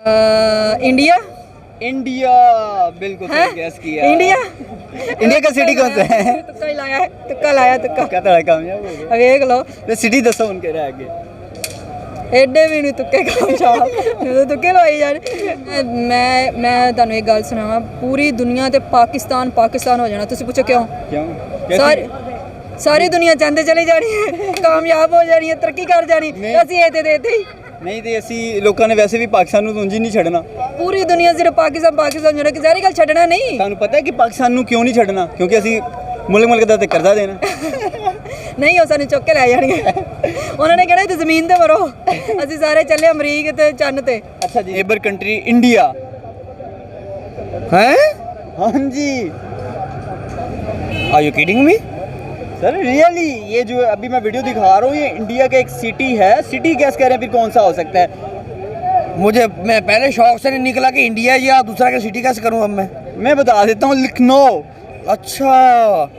India. India बिल्कुल सही gas किया। इंडिया इंडिया का सिटी कौन सा है? तुक्का ही लाया है, तुक्का लाया तुक्का। क्या तरह कामयाब हो गए? वेख लो तो सिटी दसो उनके रह आगे। एडे भी नहीं तुक्के कामयाब तो तुक्के लवाई जाने। मैं ਤੁਹਾਨੂੰ ਇੱਕ ਗੱਲ ਸੁਣਾਵਾਂ, ਪੂਰੀ ਦੁਨੀਆ ਤੇ ਪਾਕਿਸਤਾਨ ਹੋ ਜਾਣਾ। ਤੁਸੀਂ ਪੁੱਛੋ ਕਿਉਂ? ਸਾਰੀ ਦੁਨੀਆ ਚਾਹੁੰਦੇ ਚਲੀ ਜਾਣੀ ਹੈ, ਕਾਮਯਾਬ ਹੋ ਜਾਣੀ ਹੈ, ਤਰੱਕੀ ਕਰ ਜਾਣੀ। ਅਸੀਂ ਇਹ ਤੇ ਦੇਤੇ ਹੀ ਨਹੀਂ ਤੇ ਅਸੀਂ ਲੋਕਾਂ ਨੇ ਵੈਸੇ ਵੀ ਪਾਕਿਸਤਾਨ ਨੂੰ ਉਂਝ ਹੀ ਨਹੀਂ ਛੱਡਣਾ। ਪੂਰੀ ਦੁਨੀਆ ਸਿਰਫ ਪਾਕਿਸਤਾਨ ਜਿਹੜਾ ਕਿ ਜ਼ਾਰੀ ਗੱਲ ਛੱਡਣਾ ਨਹੀਂ। ਤੁਹਾਨੂੰ ਪਤਾ ਹੈ ਕਿ ਪਾਕਿਸਤਾਨ ਨੂੰ ਕਿਉਂ ਨਹੀਂ ਛੱਡਣਾ? ਕਿਉਂਕਿ ਅਸੀਂ ਮੁਲਕ ਦਾ ਤੇ ਕਰਜ਼ਾ ਦੇਣਾ। ਨਹੀਂ ਉਹ ਸਾਨੂੰ ਚੁੱਕ ਕੇ ਲੈ ਜਾਣਗੇ। ਉਹਨਾਂ ਨੇ ਕਹਿਣਾ ਤੁਸੀਂ ਜ਼ਮੀਨ ਤੇ ਮਰੋ, ਅਸੀਂ ਸਾਰੇ ਚੱਲੇ ਅਮਰੀਕ ਤੇ ਚੰਨ ਤੇ। अच्छा जी, नेबर कंट्री इंडिया हैं? हाँ जी। Are you kidding me? Sir really ये जो अभी मैं वीडियो दिखा रहा हूँ ये इंडिया का एक सिटी है। सिटी गैस कह रहे हैं, फिर कौन सा हो सकता है? मैं पहले शौक से नहीं निकला कि इंडिया या दूसरा का सिटी कैसे करूँ। अब मैं बता देता हूँ, लखनऊ। अच्छा,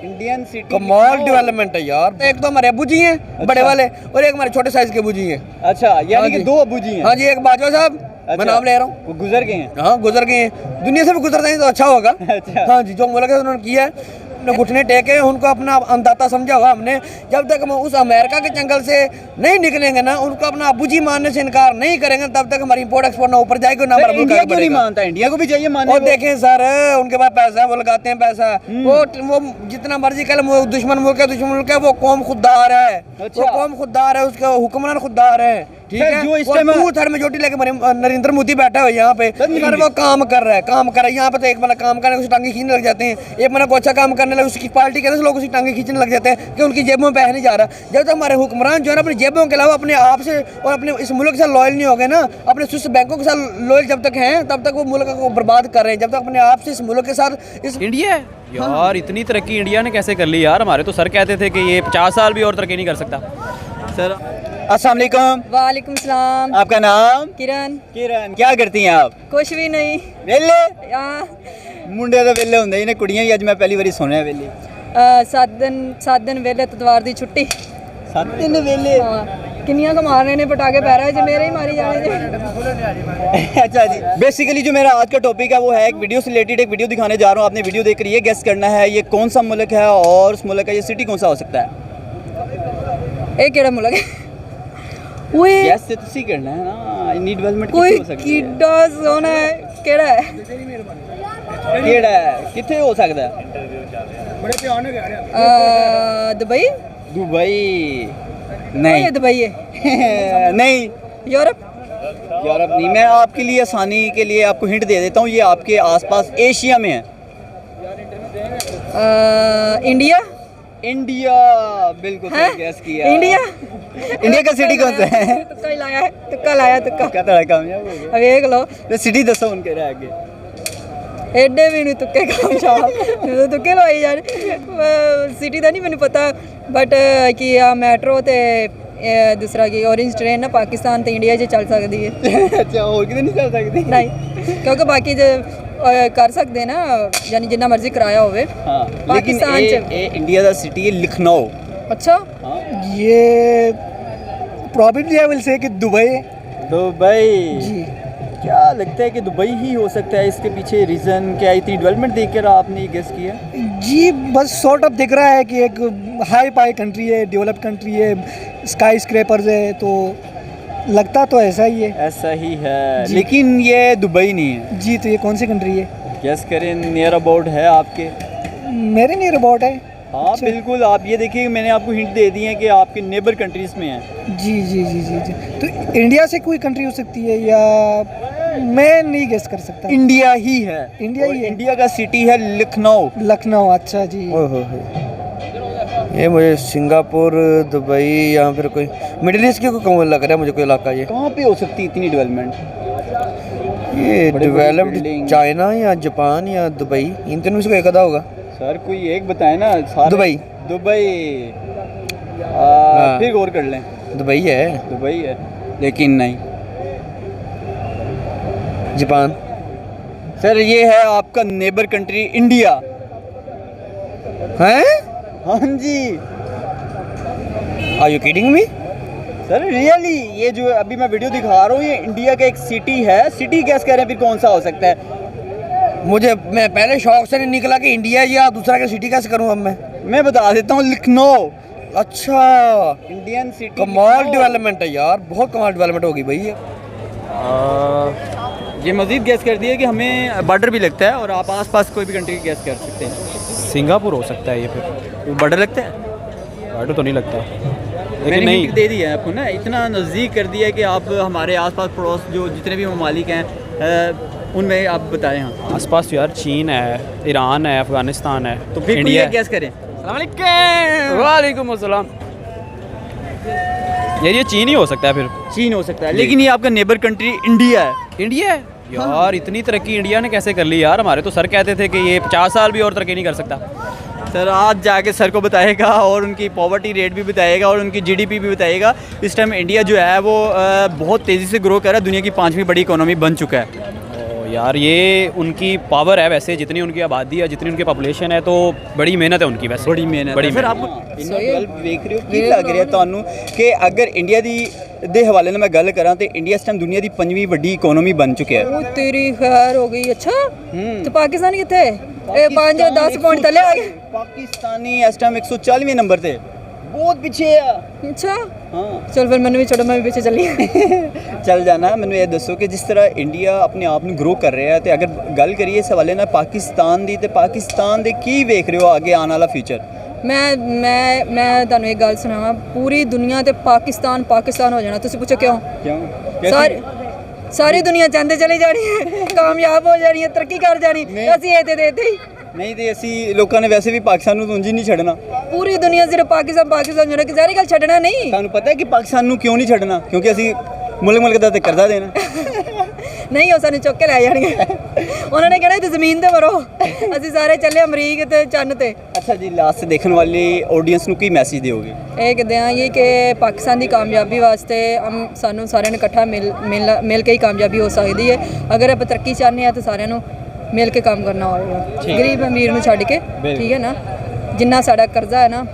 इंडियन सिटी कमाल डेवलपमेंट है यार। एक तो हमारे अबू जी हैं, बड़े वाले, और एक हमारे छोटे साइज के अबू जी हैं। अच्छा, यानी हाँ कि जी। दो अबू जी हैं। हाँ जी, एक बाजवा साहब, मैं नाम ले रहा हूँ, वो गुजर गए हैं। हाँ गुजर गए हैं। दुनिया से भी गुजरते हैं तो अच्छा होगा। अच्छा। हाँ जी, जो मुल्क है उन्होंने किया है, अपने घुटने टेके, उनको अपना अन्नदाता समझा हुआ हमने। जब तक हम उस अमेरिका के जंगल से नहीं निकलेंगे ना, उनको अपना अबू जी मानने से इनकार नहीं करेंगे, तब तक हमारी इंपोर्ट एक्सपोर्ट ना ऊपर जाएगी ना हमारा मुल्क इंडिया आगे क्यों नहीं बढ़ेगा। मानता? इंडिया को भी चाहिए मानने और को। देखें सर, उनके पास पैसा है, वो लगाते हैं पैसा। वो जितना मर्जी कह लो, दुश्मन मुल्क है, वो कौम खुददार है। अच्छा। वो कौम खुददार है, उसका हुक्मरान खुददार है। ठीक सर, है, जो इस और टाइम टू थर्ड मेजोरिटी लेके नरेंद्र मोदी बैठा हुआ है यहाँ पे। सर वो काम कर रहा है यहाँ पे। तो एक बना काम करने उसकी टांगे खींचने लग जाते हैं, एक बना को अच्छा काम करने लगे उसकी पार्टी के लोग उसकी टांगे खींचने लग जाते हैं कि उनकी जेबों में पैसा नहीं जा रहा। जब तक हमारे हुक्मरान जो है ना अपनी जेबों के अलावा अपने आप से और अपने इस मुल्क के साथ लॉयल नहीं हो गए ना, अपने स्विस बैंकों के साथ लॉयल जब तक हैं, तब तक वो मुल्क को बर्बाद कर रहे हैं। जब तक अपने आप से इस मुल्क के साथ इस इंडिया है यार, इतनी तरक्की इंडिया ने कैसे कर ली यार। हमारे तो सर कहते थे कि ये 50 साल भी और तरक्की नहीं कर सकता। सर अस्सलाम वालेकुम। वालेकुम सलाम। आपका नाम? किरण। किरण। क्या करती हैं आप? कुछ भी नहीं। वेले हाँ, मुंडे तो वेले होंगे ही ने, कुड़ियां ही अज मैं पहली बारी सुनिया वेले। 7 दिन वेले ततवार दी छुट्टी। 7 दिन वेले। हाँ, किन्नियां को मारने ने पटाखे पैरा है, मेरे ही मारी जाने दे। अच्छा जी, बेसिकली जो मेरा आज का टॉपिक है वो है एक वीडियो से रिलेटेड एक वीडियो दिखाने जा रहा हूँ। आपने वीडियो देख रही है, गेस करना है ये कौन सा मुल्क है और उस मुल्क का ये सिटी कौन सा हो सकता है। ਇਹ ਕਿਹੜਾ ਮੁਲਕ ਹੈ? ਓਏ गैस से तुसी करना है ना, इतनी डेवलपमेंट ਕੋਈ किथे हो सकती है? ਕਿੱਡਾ ਸੋਹਣਾ ਹੈ, ਕਿਹੜਾ ਹੈ? केड़ा है, किथे हो सकता है? दुबई। दुबई ये नहीं। दुबई है। नहीं, यूरोप। यूरोप नहीं। मैं आपके लिए आसानी के लिए आपको हिंट दे देता हूँ, ये आपके आसपास एशिया में है। इंडिया। इंडिया बिल्कुल हैं? सही गैस किया। इंडिया। इंडिया का सिटी कौन सा है? तुक्का ही लाया है, तुक्का लाया तुक्का। क्या तरह कामयाब हो गए? वेख लो तो सिटी दसो उनके रह आगे। एडे भी नहीं तुक्के कामयाब तो तुक्के लवाई जाने। सिटी का नहीं मैंने पता, बट कि मैट्रो ते दूसरा की ऑरेंज ट्रेन ना पाकिस्तान ते इंडिया च चल सकती है। अच्छा, और कितने नहीं चल सकती? नहीं, क्योंकि बाकी जो कर सकते ना, यानी जितना मर्जी किराया होवे। हाँ, लेकिन पाकिस्तान ये इंडिया का सिटी है लखनऊ। अच्छा, ये प्रॉबेबली आई विल से कि दुबई। दुबई जी, क्या लगता है कि दुबई ही हो सकता है? इसके पीछे रीज़न क्या? इतनी डेवलपमेंट देख कर आपने ये गेस किया? जी बस सॉर्ट ऑफ दिख रहा है कि एक हाई पाई कंट्री है, डेवलप कंट्री है, स्काई स्क्रैपर्स है, तो लगता तो ऐसा ही है। ऐसा ही है, जी। लेकिन ये दुबई नहीं है। जी, तो ये कौन सी कंट्री है? गेस करें, नियर अबाउट है आपके। मेरे नियर अबाउट है। हाँ अच्छा। बिल्कुल, आप ये देखिए मैंने आपको हिंट दे दी है कि आपके नेबर कंट्रीज़ में है। जी जी जी जी जी, तो इंडिया से कोई कंट्री हो सकती है या मैं नहीं गेस कर सकता। इंडिया ही है। इंडिया और ही है। इंडिया का सिटी है लखनऊ। लखनऊ। अच्छा जी। ये मुझे सिंगापुर, दुबई या फिर कोई मिडिल ईस्ट के को कौन लग रहा है मुझे कोई इलाका ये। कहाँ पे हो सकती है इतनी डेवलपमेंट? ये बड़े-बड़े डेवलप्ड building। चाइना या जापान या दुबई, इन तीनों में से कोई एक आधा होगा। सर कोई एक बताए ना। सारे दुबई। दुबई। हाँ। फिर गौर कर लें। दुबई है। दुबई है, लेकिन नहीं। जापान। सर ये है आपका नेबर कंट्री इंडिया। हैं? हाँ जी। Are you kidding me? Sir really ये जो अभी मैं वीडियो दिखा रहा हूँ ये इंडिया का एक सिटी है, सिटी गैस करें फिर कौन सा हो सकता है? मैं पहले शौक से नहीं निकला कि इंडिया या दूसरा का सिटी कैसे करूँ अब मैं बता देता हूँ, लखनऊ अच्छा इंडियन सिटी। कमाल डेवलपमेंट है यार, बहुत कमाल डेवलपमेंट होगी भाई ये। ये मजीद गैस कर दिया कि हमें बॉर्डर भी लगता है और आप आसपास कोई भी कंट्री की गैस कर सकते हैं। सिंगापुर हो सकता है ये फिर। बॉर्डर लगता है? ऑटो तो नहीं लगता, मैंने लेकिन नहीं। हिंट दे दिया है आपको ना, इतना नज़दीक कर दिया है कि आप हमारे आसपास पड़ोस जो जितने भी ममालिक हैं उनमें आप बताएं। हाँ आसपास तो यार चीन है, ईरान है, अफगानिस्तान है, तो फिर इंडिया गैस करें। वालेकुम अस्सलाम। यार ये चीन ही हो सकता है फिर। चीन हो सकता है, लेकिन ये आपका नेबर कंट्री इंडिया है। इंडिया है यार, इतनी तरक्की इंडिया ने कैसे कर ली यार। हमारे तो सर कहते थे कि ये 50 साल भी और तरक्की नहीं कर सकता। सर आज जाके सर को बताएगा और उनकी पॉवर्टी रेट भी बताएगा और उनकी जीडीपी भी बताएगा। इस टाइम इंडिया जो है वो बहुत तेज़ी से ग्रो कर रहा है, दुनिया की 5वीं बड़ी इकोनॉमी बन चुका है। यार ये उनकी पावर है, वैसे जितनी उनकी आबादी है, जितनी उनकी पॉपुलेशन है, तो बड़ी मेहनत है उनकी। वैसे बड़ी मेहनत बड़ी है। सर मेहनत। आप देख रहे हो कि लग ਰਿਹਾ ਤੁਹਾਨੂੰ ਕਿ ਅਗਰ ਇੰਡੀਆ ਦੇ ਹਵਾਲੇ ਨਾਲ ਮੈਂ ਗੱਲ ਕਰਾਂ ਤੇ ਇੰਡੀਆ ਇਸ ਟਾਈਮ ਦੁਨੀਆ ਦੀ 5ਵੀਂ ਵੱਡੀ ਇਕਨੋਮੀ ਬਣ ਚੁੱਕਿਆ ਹੈ। ਉਹ ਤੇਰੀ ਖੈਰ ਹੋ ਗਈ। ਅੱਛਾ ਤੇ ਪਾਕਿਸਤਾਨ ਕਿੱਥੇ? ਇਹ 5-10 ਪੁਆਇੰਟ ਥੱਲੇ ਆ ਗਏ। ਪਾਕਿਸਤਾਨੀ ਇਸ ਟਾਈਮ 140ਵੇਂ ਨੰਬਰ ਤੇ ਬਹੁਤ ਪਿੱਛੇ ਆ। ਅੱਛਾ ਹਾਂ ਚਲ ਫਿਰ ਮੈਨੂੰ ਵੀ ਛੱਡੋ, ਮੈਂ ਵੀ ਪਿੱਛੇ ਚੱਲੀ। ਚੱਲ ਜਾਣਾ। ਮੈਨੂੰ ਇਹ ਦੱਸੋ ਕਿ ਜਿਸ ਤਰ੍ਹਾਂ ਇੰਡੀਆ ਆਪਣੇ ਆਪ ਨੂੰ ਗਰੋ ਕਰ ਰਿਹਾ ਹੈ ਤੇ ਅਗਰ ਗੱਲ ਕਰੀਏ ਇਸ ਹਵਾਲੇ ਨਾਲ ਪਾਕਿਸਤਾਨ ਦੀ, ਤੇ ਪਾਕਿਸਤਾਨ ਦੇ ਕੀ ਵੇਖ ਰਹੇ ਹੋ ਅੱਗੇ ਆਉਣ ਵਾਲਾ ਫਿਊਚਰ? ਮੈਂ ਤੁਹਾਨੂੰ ਇੱਕ ਗੱਲ ਸੁਣਾਵਾਂ, ਪੂਰੀ ਦੁਨੀਆ ਤੇ ਪਾਕਿਸਤਾਨ ਹੋ ਜਾਣਾ। ਤੁਸੀਂ ਪੁੱਛੋ ਕਿਉਂ? ਸਾਰੀ ਦੁਨੀਆ ਚਾਹੁੰਦੇ ਚਲੀ ਜਾਣੀ ਹੈ, ਕਾਮਯਾਬ ਹੋ ਜਾਣੀ ਹੈ, ਤਰੱਕੀ ਕਰ ਜਾਣੀ। ਅਸੀਂ ਇਹ ਤੇ ਦੇਤੇ ਹੀ ਨਹੀਂ ਤੇ ਅਸੀਂ ਲੋਕਾਂ ਨੇ ਵੈਸੇ ਵੀ ਪਾਕਿਸਤਾਨ ਨੂੰ ਉਂਝ ਹੀ ਨਹੀਂ ਛੱਡਣਾ। ਪੂਰੀ ਦੁਨੀਆ ਸਿਰਫ ਪਾਕਿਸਤਾਨ ਜਿਹੜਾ ਕਿ ਜ਼ਾਰੀ ਗੱਲ ਛੱਡਣਾ ਨਹੀਂ। ਤੁਹਾਨੂੰ ਪਤਾ ਹੈ ਕਿ ਪਾਕਿਸਤਾਨ ਨੂੰ ਕਿਉਂ ਨਹੀਂ ਛੱਡਣਾ? ਕਿਉਂਕਿ ਅਸੀਂ ਮੁਲਕ ਦਾ ਤੇ ਕਰਜ਼ਾ ਦੇਣਾ। ਨਹੀਂ ਉਹ ਸਾਨੂੰ ਚੁੱਕ ਕੇ ਲੈ ਜਾਣਗੇ। ਉਹਨਾਂ ਨੇ ਕਹਿਣਾ ਤੇ ਜ਼ਮੀਨ ਤੇ ਮਰੋ, ਅਸੀਂ ਸਾਰੇ ਚੱਲੇ ਅਮਰੀਕ ਤੇ ਚੰਨ ਤੇ। ਅੱਛਾ ਜੀ, ਲਾਸਟ ਦੇਖਣ ਵਾਲੀ ਆਡੀਅנס ਨੂੰ ਕੀ ਮੈਸੇਜ ਦਿਓਗੇ? ਇਹ ਕਹਿੰਦੇ ਆ ਇਹ ਕਿ ਪਾਕਿਸਤਾਨ ਦੀ ਕਾਮਯਾਬੀ ਵਾਸਤੇ ਸਾਨੂੰ ਸਾਰਿਆਂ ਨੂੰ ਇਕੱਠਾ ਮਿਲ ਕੇ ਹੀ ਕਾਮਯਾਬੀ ਹੋ ਸਕਦੀ ਹੈ। ਅਗਰ ਆਪਾਂ ਤਰੱਕੀ ਚਾਹੁੰਦੇ ਆ ਤਾਂ ਸਾਰਿਆਂ ਨੂੰ ਮਿਲ ਕੇ ਕੰਮ ਕਰਨਾ ਹੋਵੇਗਾ, ਗਰੀਬ ਅਮੀਰ ਨੂੰ ਛੱਡ ਕੇ। ਠੀਕ ਹੈ ਨਾ? ਜਿੰਨਾ ਸਾਡਾ ਕਰਜ਼ਾ ਹੈ ਨਾ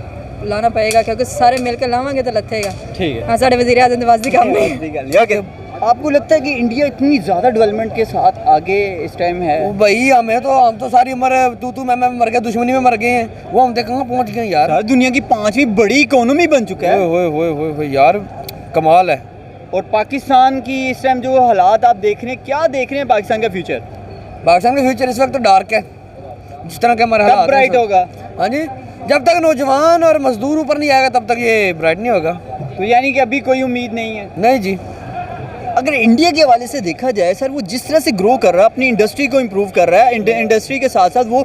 ਲਾਣਾ ਪਏਗਾ, क्योंकि सारे मिलकर लावांगे तो लथेगा। ठीक है। हाँ साढ़े वज़ीर आज़म वास दी काम नहीं। आपको लगता है कि इंडिया इतनी ज़्यादा डेवलपमेंट के साथ आगे इस टाइम है? वो भाई हम तो सारी उम्र तू मैं मर गए, दुश्मनी में मर गए हैं। वो हम कहाँ पहुँच गए यार। दुनिया की 5वीं बड़ी इकोनॉमी बन चुका है। होए यार कमाल है। और पाकिस्तान की इस टाइम जो हालात आप देख रहे हैं, क्या देख रहे हैं पाकिस्तान का फ्यूचर? पाकिस्तान का फ्यूचर इस वक्त तो डार्क है, जिस तरह का हमारा हालात ब्राइट होगा? हाँ जी, जब तक नौजवान और मजदूर ऊपर नहीं आएगा तब तक ये ब्राइट नहीं होगा। तो यानी कि अभी कोई उम्मीद नहीं है? नहीं जी। अगर इंडिया के हवाले से देखा जाए सर, वो जिस तरह से ग्रो कर रहा है, अपनी इंडस्ट्री को इम्प्रूव कर रहा है, इंडस्ट्री के साथ साथ वो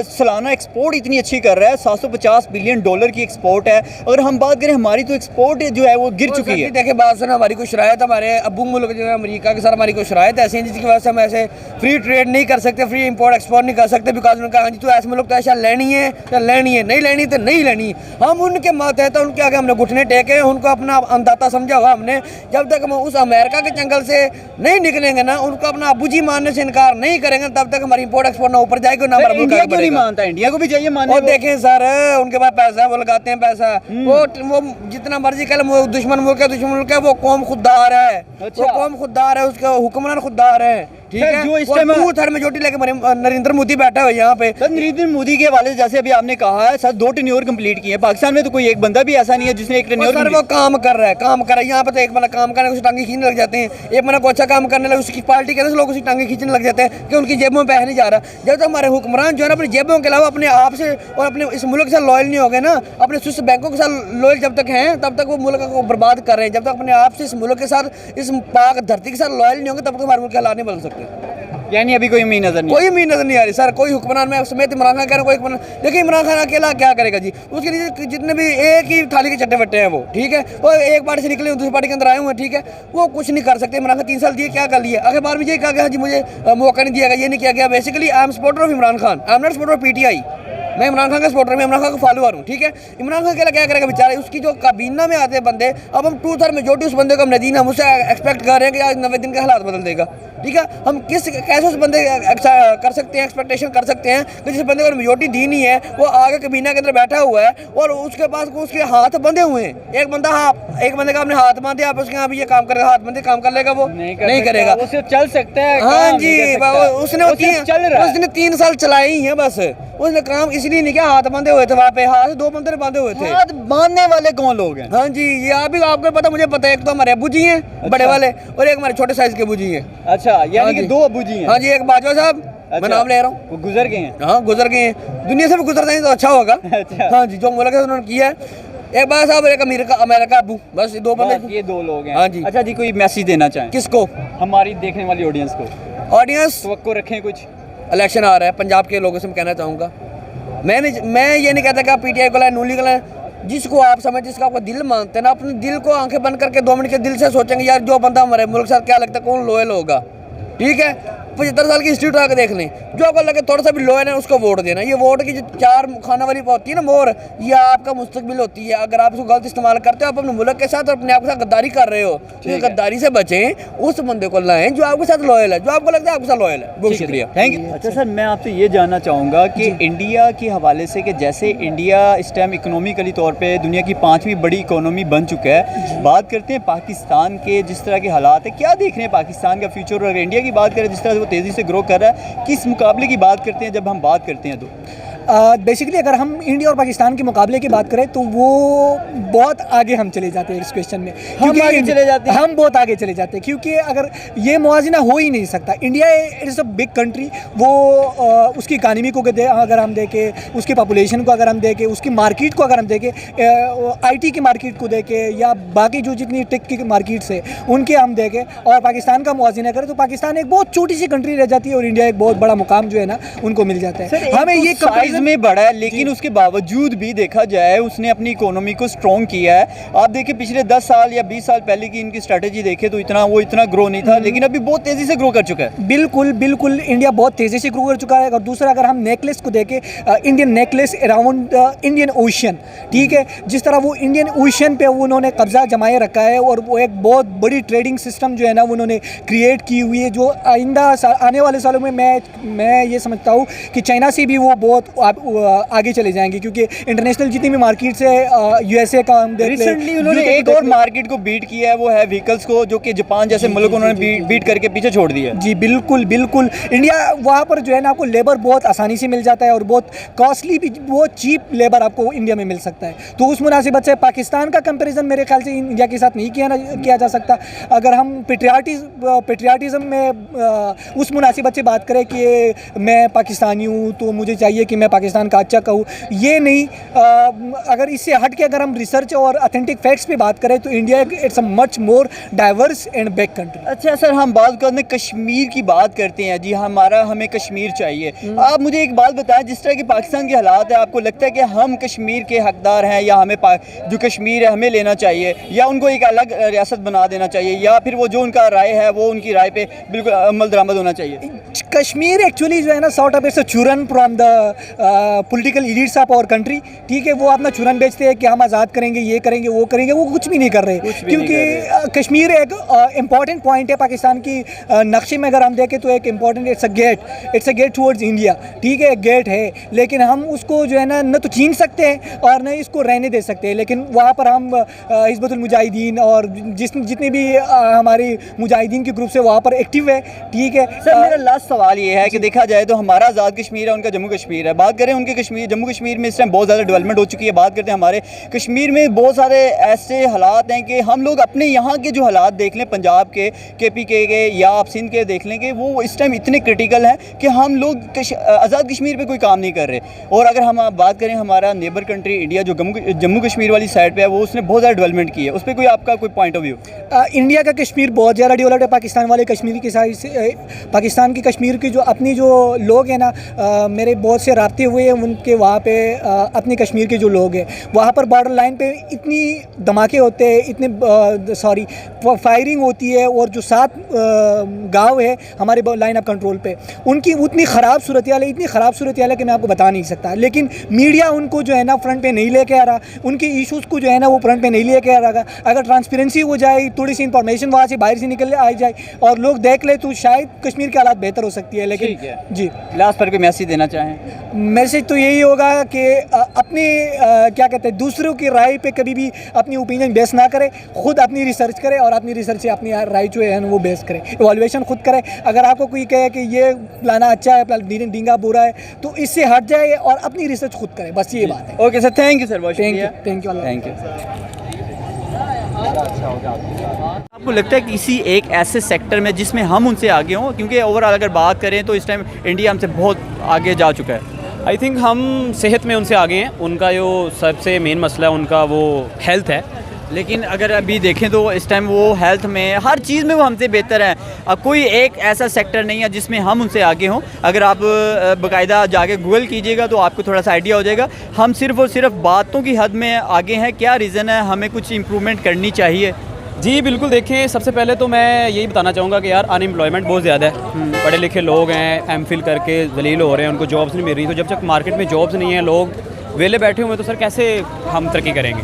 सालाना एक्सपोर्ट इतनी अच्छी कर रहा है, $750 बिलियन की एक्सपोर्ट है। अगर हम बात करें हमारी, तो एक्सपोर्ट जो है वो गिर चुकी है। देखिए बात सुनो, हमारी कोई शरायत, हमारे अब्बू मुल्क जो है अमेरिका के साथ हमारी कोई शरायत ऐसी है जिसकी वजह से हम ऐसे फ्री ट्रेड नहीं कर सकते, फ्री इम्पोर्ट एक्सपोर्ट नहीं कर सकते। बिकॉज उन्होंने कहा हाँ जी तो ऐसे मुल्क तो ऐसा लेनी है तो लेनी है, नहीं लेनी तो नहीं लेनी। हम उनके मातहत उनके आगे हमने घुटने टेके, उनको अपना अंदाता समझा हुआ हमने। जब तक हम उस अमेरिका के जंगल से नहीं निकलेंगे ना, उनको अपना अबूजी मानने से इनकार नहीं करेंगे, तब तक हमारी इंपोर्ट एक्सपोर्ट ना ऊपर जाएगी ना हमारा मुल्क इंडिया आगे क्यों नहीं बढ़ेगा। मानता? इंडिया को भी चाहिए मानने। और देखें सर, उनके पास पैसा है, वो लगाते हैं पैसा। वो जितना मर्जी कल दुश्मन मुल्क है, वो कौम खुददार है। अच्छा। वो कौम खुददार है, उसका हुक्मरान खुददार है। ठीक है, जो इस वो टाइम 2/3 मेजॉरिटी लेके नरेंद्र मोदी बैठा है यहाँ पे। सर नरेंद्र मोदी के हवाले से जैसे अभी आपने कहा है सर, 2 टेन्योर कंप्लीट किए हैं। पाकिस्तान में तो कोई एक बंदा भी ऐसा नहीं है जिसने एक टेन्योर। सर वो काम कर रहा है यहाँ पे तो एक बंदा काम करने को टांगे खींचने लग जाते हैं। एक बंदा को अच्छा काम करने लगे, उसकी पार्टी के लोग उसी टांगे खींचने लग जाते हैं कि उनकी जेबों में पैसा नहीं जा रहा। जब तक हमारे हुक्मरान जो है ना अपनी जेबों के अलावा अपने आप से और अपने इस मुल्क के साथ लॉयल नहीं हो गए ना, अपने स्विस बैंकों के साथ लॉयल जब तक हैं, तब तक वो मुल्क को बर्बाद कर रहे हैं। जब तक अपने आप से इस मुल्क के साथ, इस पाक धरती के साथ लॉयल नहीं होंगे, तब तक हमारे मुल्क के हालात नहीं बदल सकते। यानी अभी कोई उम्मीद नजर नहीं? कोई उम्मीद नजर नहीं आ रही सर। कोई हुक्मरान में समेत इमरान खान कह रहे हैं, कोई हुक्मरान। देखिए इमरान खान अकेला क्या करेगा जी? उसके नीचे जितने भी एक ही थाली के चट्टे बट्टे हैं वो, ठीक है, वो एक पार्टी से निकले दूसरी पार्टी के अंदर आए हुए हैं, ठीक है, वो कुछ नहीं कर सकते। इमरान खान 3 साल दिए, क्या कर लिया? आखिर बार में ये कहा गया जी मुझे मौका नहीं दिया गया, ये नहीं किया गया। Basically I am supporter of Imran Khan, I am not supporter of PTI। मैं इमरान खान का सपोर्टर, मैं इमरान खान का फॉलोअर हूँ, ठीक है। इमरान खान क्या करेगा बेचारा, उसकी जो काबीना में आते हैं बंदे, अब हम 2/3 मेजोरिटी उस बंदे को हमने दी ना, मुझसे एक्सपेक्ट कर रहे हैं कि आज 90 दिन के हालात बदल देगा, ठीक है। हम कैसे उस बंदे कर सकते हैं, एक्सपेक्टेशन कर सकते हैं कि जिस बंदे को मेजोरिटी दी नहीं है, वो आगे काबीना के अंदर बैठा हुआ है और उसके पास उसके हाथ बंधे हुए हैं। एक बंदे का आपने हाथ बांधे, आप उसके यहाँ भी ये काम करेगा, हाथ बंधे काम कर लेगा, वो नहीं करेगा। उसे चल सकता है, हाँ जी, उसने 3 साल चलाए ही हैं बस। उसने काम इसलिए नहीं किया, हाथ बांधे हुए थे वहाँ पे, हाथ 2 बंदे बांधे हुए थे। हाथ बांधने वाले कौन लोग हैं? हाँ जी, ये आपको पता, मुझे पता है। एक तो हमारे अबू जी हैं बड़े वाले, और एक हमारे छोटे साइज के अबू जी हैं। अच्छा, यानी कि 2 अबू जी हैं। हाँ जी, एक बाजवा साहब, मैं नाम ले रहा हूँ, वो गुजर गए हैं। हाँ गुजर गए हैं, दुनिया से भी गुजर जाए तो अच्छा होगा। हाँ जी, जो मुल्क है उन्होंने किया है। एक बात साहब, एक अमेरिका अबू, बस 2 बंदे, ये 2 लोग हैं। हाँ जी। अच्छा जी, कोई मैसेज देना चाहें किसको? हमारी देखने वाली ऑडियंस को? ऑडियंस, तवक्को रखें कुछ? इलेक्शन आ रहा है, पंजाब के लोगों से मैं कहना चाहूँगा, मैं ये नहीं कहता कि आप पीटीआई को लाए, नूली को लाए, जिसको आप समझ, जिसका आपका दिल मांगते हैं ना, अपने दिल को आंखें बंद करके 2 मिनट के दिल से सोचेंगे यार जो बंदा हमारे मुल्क के साथ क्या लगता है, कौन लॉयल होगा, ठीक है। 75 साल की हिस्ट्री उठा के देख लें, जो आपको लगे थोड़ा सा भी लॉयल है उसको वोट देना। ये वोट की जो 4 खाना वाली होती है ना मोहर, ये आपका मुस्तकबिल होती है। अगर आप इसको गलत इस्तेमाल करते हो, आप अपने मुल्क के साथ और अपने आप के साथ गद्दारी कर रहे हो, तो गद्दारी से बचें, उस बंदे को लाएं जो आपके साथ लॉयल है, जो आपको लगता है आपके साथ लॉयल है। बहुत शुक्रिया, थैंक यू। अच्छा सर, मैं आपसे ये जानना चाहूँगा कि इंडिया के हवाले से, कि जैसे इंडिया इस टाइम इकोनॉमिकली तौर पे दुनिया की 5वीं बड़ी इकोनॉमी बन चुका है, बात करते हैं पाकिस्तान के जिस तरह के हालात है, क्या देख रहे हैं पाकिस्तान का फ्यूचर? और अगर इंडिया की बात करें, जिस तरह से वो तेज़ी से ग्रो कर रहा है, किस मुकाबले की बात करते हैं जब हम बात करते हैं तो? बेसिकली अगर हम इंडिया और पाकिस्तान के मुकाबले की बात करें तो वो बहुत आगे हम चले जाते हैं इस क्वेश्चन में, क्योंकि आगे चले जाते हैं, हम बहुत आगे चले जाते हैं, क्योंकि अगर ये मुआजना हो ही नहीं सकता। India it is a big country, वो उसकी इकानमी को अगर हम देखें, उसकी पॉपुलेशन को अगर हम देखें, उसकी मार्केट को अगर हम देखें, IT की मार्केट को देखें, या बाकी जो जितनी टेक की मार्केट्स है उनके हम देखें, और पाकिस्तान का मुआजना करें, तो पाकिस्तान एक बहुत छोटी सी कंट्री रह जाती है और इंडिया एक बहुत बड़ा मुकाम जो है ना उनको मिल जाता है। हमें ये साइज में बड़ा है, लेकिन उसके बावजूद भी देखा जाए उसने अपनी इकोनॉमी को स्ट्रॉन्ग किया है। आप देखिए पिछले 10 साल या 20 साल पहले की इनकी स्ट्रेटेजी देखें तो इतना ग्रो नहीं था, लेकिन अभी बहुत तेजी से ग्रो कर चुका है। बिल्कुल इंडिया बहुत तेज़ी से ग्रो कर चुका है। और दूसरा अगर हम नेकलेस को देखें, Indian necklace around Indian ocean, ठीक है, जिस तरह वो इंडियन ओशन पे उन्होंने कब्जा जमाए रखा है, और वो एक बहुत बड़ी ट्रेडिंग सिस्टम जो है ना उन्होंने क्रिएट की हुई है, जो आइंदा आने वाले सालों में मैं ये समझता हूँ कि चाइना से भी वो बहुत आगे चले जाएंगे, क्योंकि इंटरनेशनल जितनी भी मार्केट्स है, USA का हम रिसेंटली उन्होंने एक और मार्केट को बीट किया है, वो है व्हीकल्स को, जो कि जापान जैसे मुल्क उन्होंने बीट करके पीछे छोड़ दिया। जी बिल्कुल इंडिया वहाँ पर जो है ना आपको लेबर बहुत आसानी से मिल जाता है, और बहुत कॉस्टली भी, बहुत चीप लेबर आपको इंडिया में मिल सकता है। तो उस मुनासिबत से पाकिस्तान का कंपैरिजन मेरे ख्याल से इंडिया के साथ नहीं किया जा सकता। अगर हम पेट्रियाटिज़म में उस मुनासिबत से बात करें कि मैं पाकिस्तानी हूँ तो मुझे चाहिए कि मैं पाकिस्तान का अच्छा कहूँ, ये नहीं। अगर इससे हट के अगर हम रिसर्च और ऑथेंटिक फैक्ट्स पे बात करें तो India it's a much more diverse and big country. अच्छा सर, हम बात करते हैं कश्मीर की बात करते हैं जी, हमें कश्मीर चाहिए। आप मुझे एक बात बताएं, जिस तरह की पाकिस्तान के हालात है, आपको लगता है कि हम कश्मीर के हकदार हैं, या हमें जो कश्मीर है हमें लेना चाहिए, या उनको एक अलग रियासत बना देना चाहिए, या फिर वो जो उनका राय है वो उनकी राय पे बिल्कुल अमल दरामद होना चाहिए? कश्मीर एक्चुअली जो है ना sort of it's a churan from the political elites of our country, ठीक है। वो अपना चूरन बेचते हैं कि हम आज़ाद करेंगे, ये करेंगे, वो करेंगे, वो कुछ भी नहीं कर रहे, क्योंकि कश्मीर एक इम्पॉर्टेंट पॉइंट है पाकिस्तान की नक्शे में। अगर हम देखें तो एक important it's a gate towards India, ठीक है, एक गेट है, लेकिन हम उसको जो है ना न तो छीन सकते हैं और न इसको रहने दे सकते हैं। लेकिन वहाँ पर हम हिज़्बुल मुजाहिदीन और जितने भी हमारे मुजाहिदीन के ग्रुप से वहाँ पर एक्टिव है, ठीक है। सर मेरा लास्ट सवाल ये है कि देखा जाए तो हमारा आज़ाद कश्मीर है, उनका जम्मू कश्मीर है। बात करें उनके जम्मू कश्मीर में इस टाइम बहुत ज़्यादा डेवलपमेंट हो चुकी है। बात करते हैं हमारे कश्मीर में बहुत सारे ऐसे हालात हैं कि हम लोग अपने यहाँ के जो हालात देख लें, पंजाब के KPK के या आप सिंध के देख लें कि वो इस टाइम इतने क्रिटिकल हैं कि हम लोग आज़ाद कश्मीर पे कोई काम नहीं कर रहे। और अगर हम बात करें हमारा नेबर कंट्री इंडिया जो जम्मू कश्मीर वाली साइड पे है, वो उसने बहुत ज़्यादा डेवलपमेंट की है, उस पर कोई आपका कोई पॉइंट ऑफ व्यू? इंडिया का कश्मीर बहुत ज़्यादा डेवलप्ड है पाकिस्तान वाले कश्मीर की साइड से। पाकिस्तान की कश्मीर की जो अपनी जो लोग हैं ना, मेरे बहुत से राब्ते देखते हुए उनके वहाँ पे अपने कश्मीर के जो लोग हैं वहाँ पर बॉर्डर लाइन पे इतनी धमाके होते हैं, इतने सॉरी फायरिंग होती है, और जो 7 गांव है हमारे लाइन ऑफ कंट्रोल पे, उनकी उतनी ख़राब सूरत हाल है, इतनी ख़राब सूरत हाल है कि मैं आपको बता नहीं सकता। लेकिन मीडिया उनको जो है ना फ्रंट पे नहीं लेके आ रहा, उनके इश्यूज़ को जो है ना वो फ्रंट पे नहीं लेके आ रहा। अगर ट्रांसपेरेंसी हो जाए, थोड़ी सी इंफॉर्मेशन वहाँ से बाहर से निकल आ जाए और लोग देख ले, तो शायद कश्मीर के हालात बेहतर हो सकती है। लेकिन जी लास्ट पर कोई मैसेज देना चाहें? मैसेज तो यही होगा कि अपने क्या कहते हैं, दूसरों की राय पे कभी भी अपनी ओपिनियन बेस ना करें, खुद अपनी रिसर्च करें और अपनी रिसर्च से अपनी राय जो है ना वो बेस करें, इवैल्यूएशन खुद करें। अगर आपको कोई कहे कि ये प्लाना अच्छा है, डींगा बुरा है, तो इससे हट जाए और अपनी रिसर्च खुद करें, बस ये बात है। Okay sir, thank you sir, बहुत थैंक यू, शुक्रिया। Thank you, thank you. आपको लगता है किसी एक ऐसे सेक्टर में जिसमें हम उनसे आगे हों? क्योंकि ओवरऑल अगर बात करें तो इस टाइम इंडिया हमसे बहुत आगे जा चुका है। आई थिंक हम सेहत में उनसे आगे हैं। उनका जो सबसे मेन मसला है उनका वो हेल्थ है। लेकिन अगर अभी देखें तो इस टाइम वो हेल्थ में, हर चीज़ में वो हमसे बेहतर है। अब कोई एक ऐसा सेक्टर नहीं है जिसमें हम उनसे आगे हों। अगर आप बाकायदा जाके गूगल कीजिएगा तो आपको थोड़ा सा आइडिया हो जाएगा। हम सिर्फ और सिर्फ बातों की हद में आगे हैं। क्या रीज़न है? हमें कुछ इम्प्रूवमेंट करनी चाहिए। जी बिल्कुल, देखिए सबसे पहले तो मैं यही बताना चाहूँगा कि यार अनएम्प्लॉयमेंट बहुत ज़्यादा है। पढ़े लिखे लोग हैं, एमफिल करके जलील हो रहे हैं, उनको जॉब्स नहीं मिल रही। तो जब तक मार्केट में जॉब्स नहीं है, लोग वेले बैठे हुए हैं, तो सर कैसे हम तरक्की करेंगे?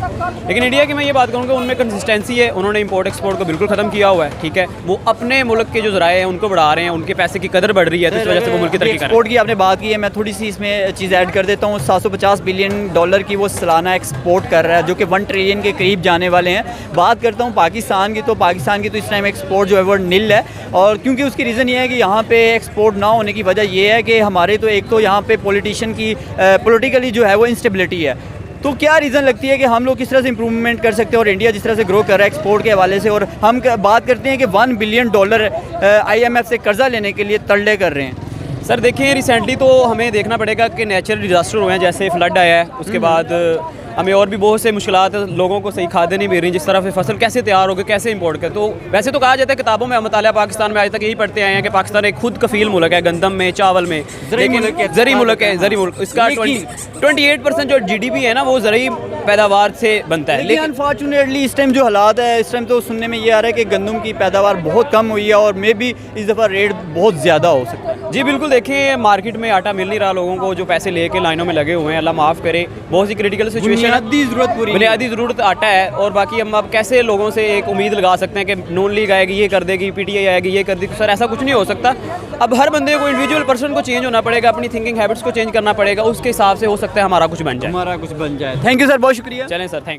लेकिन इंडिया की मैं ये बात करूँगा, उनमें कंसिस्टेंसी है। उन्होंने इंपोर्ट एक्सपोर्ट को बिल्कुल ख़त्म किया हुआ है, ठीक है। वो अपने मुल्क के जो ज़राए हैं उनको बढ़ा रहे हैं, उनके पैसे की कदर बढ़ रही है, तो इस वजह से वो मुल्क की तरक्की कर रहे हैं। एक्सपोर्ट की आपने बात की है, मैं थोड़ी सी इसमें चीज़ ऐड कर देता हूँ। 750 बिलियन डॉलर की वो सालाना एक्सपोर्ट कर रहा है, जो कि 1 ट्रिलियन के करीब जाने वाले हैं। बात करता हूँ पाकिस्तान की, तो पाकिस्तान की तो इस टाइम एक्सपोर्ट जो है वो नील है। और क्योंकि उसकी रीज़न ये है कि यहाँ पे एक्सपोर्ट ना होने की वजह ये है कि हमारे तो एक तो यहाँ पे पॉलिटिशियन की पॉलिटिकली जो है वो इंस्टेबिलिटी है। तो क्या रीज़न लगती है कि हम लोग किस तरह से इम्प्रूवमेंट कर सकते हैं, और इंडिया जिस तरह से ग्रो कर रहा है एक्सपोर्ट के हवाले से, और हम बात करते हैं कि $1 बिलियन IMF से कर्जा लेने के लिए तरले कर रहे हैं। सर देखिए, रिसेंटली तो हमें देखना पड़ेगा कि नेचुरल डिज़ास्टर हुए हैं, जैसे फ्लड आया है, उसके बाद हमें और भी बहुत से मुश्किलात, लोगों को सही खादें नहीं मिल रही, जिस तरह से फसल कैसे तैयार होगी, कैसे इंपोर्ट कर। तो वैसे तो कहा जाता है किताबों में, हम मुताला पाकिस्तान में आज तक यही पढ़ते आए हैं कि पाकिस्तान एक खुद कफील मुल्क है, गंदम में, चावल में, लेकिन ज़री मुल्क है, ज़री मुल्क। इसका 28% जो GDP है ना वो ज़रूरी पैदावार से बनता है। लेकिन अनफॉर्चुनेटली इस टाइम जो हालात है, इस टाइम तो सुनने में ये आ रहा है कि गंदम की पैदावार बहुत कम हुई है, और मे भी इस दफ़ा रेट बहुत ज़्यादा हो सकता है। जी बिल्कुल, देखें मार्केट में आटा मिल नहीं रहा लोगों को, जो पैसे लेके लाइनों में लगे हुए हैं, अल्लाह माफ़ करे, बहुत सी क्रिटिकल सिचुएशन है, बुनियादी ज़रूरत आटा है। और बाकी हम अब कैसे लोगों से एक उम्मीद लगा सकते हैं कि नून लीग आएगी ये कर देगी, PTI आएगी ये कर देगी? सर ऐसा कुछ नहीं हो सकता। अब हर बंदे को, इंडिविजुअल पर्सन को चेंज होना पड़ेगा, अपनी थिंकिंग हैबिट्स को चेंज करना पड़ेगा, उसके हिसाब से हो सकता है हमारा कुछ बन जाए। हमारा कुछ बन जाए। थैंक यू सर, बहुत शुक्रिया। चलें सर, थैंक